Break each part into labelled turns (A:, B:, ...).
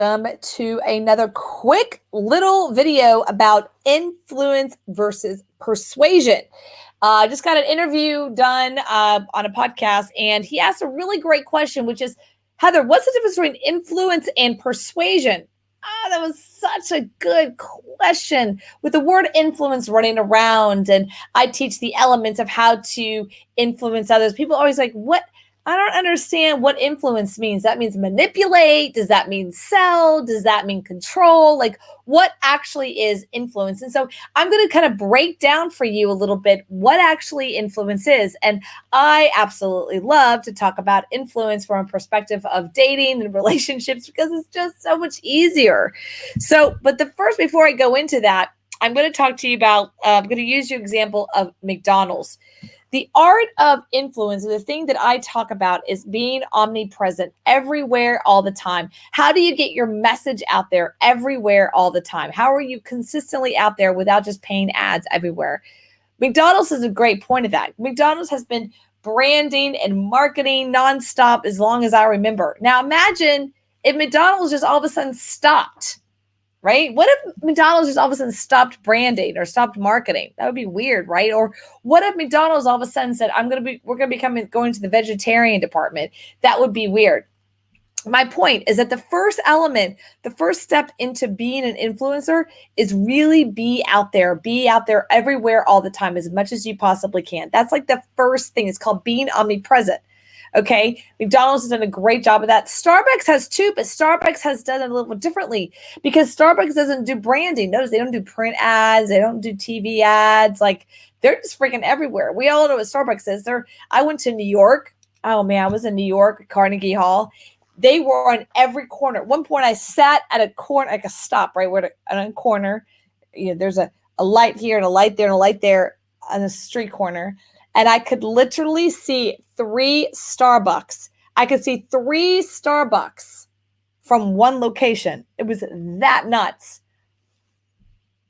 A: To another quick little video about influence versus persuasion. I just got an interview done on a podcast, and he asked a really great question, which is, Heather, what's the difference between influence and persuasion? That was such a good question with the word influence running around. And I teach the elements of how to influence others. People are always like, what? I don't understand what influence means. That means manipulate. Does that mean sell? Does that mean control? Like, what actually is influence? And so I'm going to kind of break down for you a little bit what actually influence is. And I absolutely love to talk about influence from a perspective of dating and relationships because it's just so much easier. So, but before I go into that, I'm going to talk to you about, I'm going to use your example of McDonald's. The art of influence, the thing that I talk about is being omnipresent everywhere all the time. How do you get your message out there everywhere all the time? How are you consistently out there without just paying ads everywhere? McDonald's is a great point of that. McDonald's has been branding and marketing nonstop as long as I remember. Now imagine if McDonald's just all of a sudden stopped. Right? What if McDonald's just all of a sudden stopped branding or stopped marketing? That would be weird, right? Or what if McDonald's all of a sudden said, we're going to be going to the vegetarian department? That would be weird. My point is that the first element, the first step into being an influencer is really be out there everywhere all the time, as much as you possibly can. That's like the first thing. It's called being omnipresent. Okay, McDonald's has done a great job of that. Starbucks has too, but Starbucks has done it a little differently because Starbucks doesn't do branding. Notice they don't do print ads. They don't do TV ads. Like, they're just freaking everywhere. We all know what Starbucks is. I went to New York. Oh man, I was in New York, Carnegie Hall. They were on every corner. At one point I sat at a corner, like a stop, right? Where on a corner, there's a light here and a light there and a light there on the street corner. And I could literally see 3 Starbucks. I could see 3 Starbucks from one location. It was that nuts.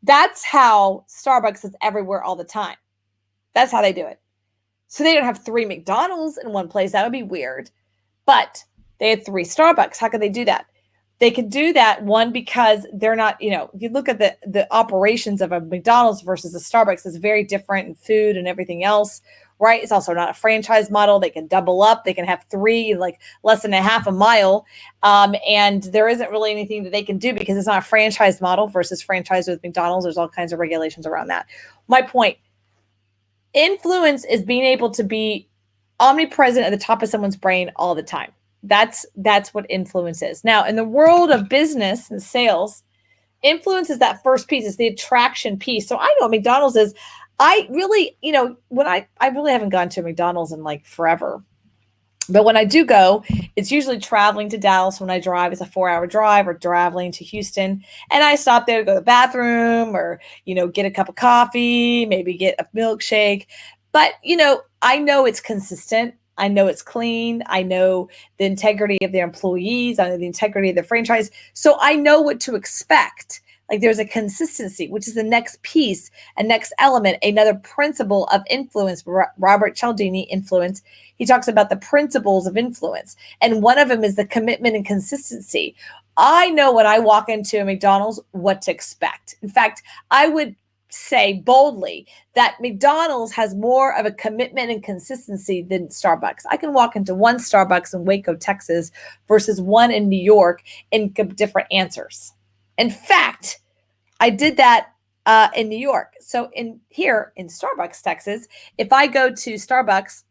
A: That's how Starbucks is everywhere all the time. That's how they do it. So they don't have 3 McDonald's in one place. That would be weird. But they had 3 Starbucks. How could they do that? They could do that, one, because they're not, if you look at the operations of a McDonald's versus a Starbucks, it's very different in food and everything else, right? It's also not a franchise model. They can double up. They can have 3, like less than a half a mile. And there isn't really anything that they can do because it's not a franchise model versus franchise with McDonald's. There's all kinds of regulations around that. My point, influence is being able to be omnipresent at the top of someone's brain all the time. That's what influence is. Now, in the world of business and sales, influence is that first piece. It's the attraction piece. So I know what McDonald's is. I really, when I really haven't gone to McDonald's in like forever. But when I do go, it's usually traveling to Dallas. When I drive, it's a 4-hour drive, or traveling to Houston. And I stop there to go to the bathroom or, get a cup of coffee, maybe get a milkshake. But, I know it's consistent. I know it's clean. I know the integrity of their employees. I know the integrity of the franchise. So I know what to expect. Like, there's a consistency, which is the next piece, a next element, another principle of influence. Robert Cialdini, Influence. He talks about the principles of influence. And one of them is the commitment and consistency. I know when I walk into a McDonald's what to expect. In fact, I would say boldly that McDonald's has more of a commitment and consistency than Starbucks. I can walk into one Starbucks in Waco, Texas versus one in New York and get different answers. In fact, I did that in New York. So here in Starbucks, Texas, if I go to Starbucks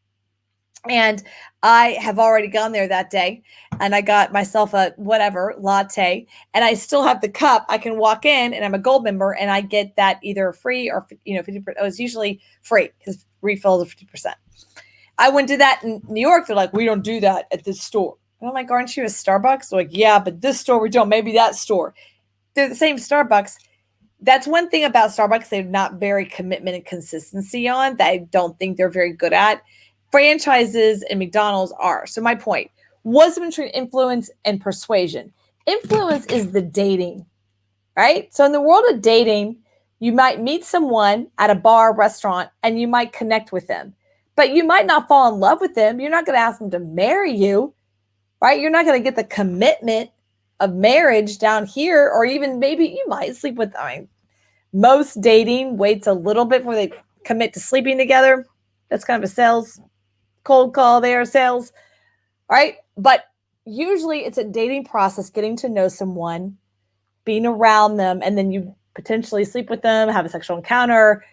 A: and I have already gone there that day and I got myself a whatever latte and I still have the cup, I can walk in and I'm a gold member and I get that either free or, 50%. It was usually free because refills are 50%. I went to that in New York. They're like, we don't do that at this store. And I'm like, aren't you a Starbucks? They're like, yeah, but this store we don't. Maybe that store. They're the same Starbucks. That's one thing about Starbucks they're not very commitment and consistency on that I don't think they're very good at. Franchises and McDonald's are. So my point, what's between influence and persuasion? Influence is the dating, right? So in the world of dating, you might meet someone at a bar, restaurant, and you might connect with them, but you might not fall in love with them. You're not going to ask them to marry you, right? You're not going to get the commitment, of marriage down here, or even maybe you might sleep with, most dating waits a little bit before they commit to sleeping together. That's kind of a sales cold call there, sales. All right. But usually it's a dating process, getting to know someone, being around them, and then you potentially sleep with them, have a sexual encounter,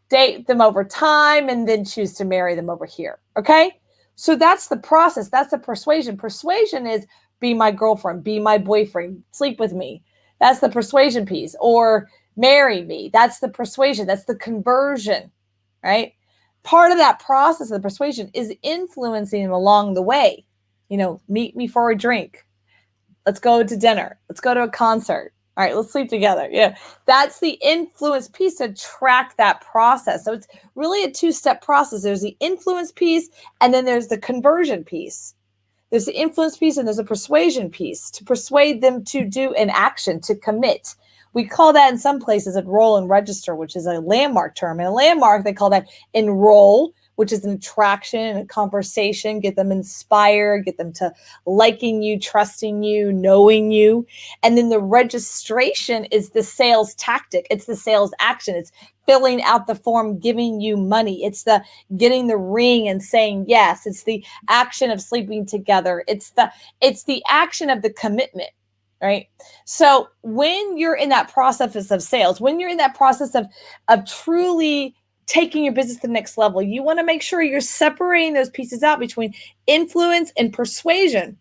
A: date them over time, and then choose to marry them over here. Okay. So that's the process. That's the persuasion. Persuasion is be my girlfriend, be my boyfriend, sleep with me. That's the persuasion piece. Or marry me. That's the persuasion. That's the conversion, right? Part of that process of the persuasion is influencing them along the way. Meet me for a drink. Let's go to dinner. Let's go to a concert. All right, let's sleep together. Yeah, that's the influence piece to track that process. So it's really a two-step process. There's the influence piece, and then there's the conversion piece. There's the influence piece, and there's a persuasion piece to persuade them to do an action, to commit. We call that in some places enroll and register, which is a landmark term. In a landmark, they call that enroll, which is an attraction, a conversation, get them inspired, get them to liking you, trusting you, knowing you. And then the registration is the sales tactic. It's the sales action. It's filling out the form, giving you money. It's the getting the ring and saying yes. It's the action of sleeping together. It's the action of the commitment. Right. So when you're in that process of sales, when you're in that process of truly taking your business to the next level, you want to make sure you're separating those pieces out between influence and persuasion.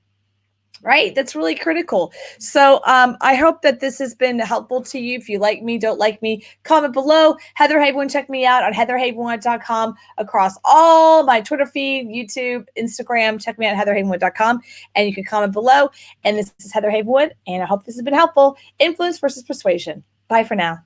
A: Right. That's really critical. So I hope that this has been helpful to you. If you like me, don't like me, comment below. Heather Haywood, check me out on heatherhaywood.com across all my Twitter feed, YouTube, Instagram. Check me out at heatherhaywood.com, and you can comment below. And this is Heather Haywood, and I hope this has been helpful. Influence versus persuasion. Bye for now.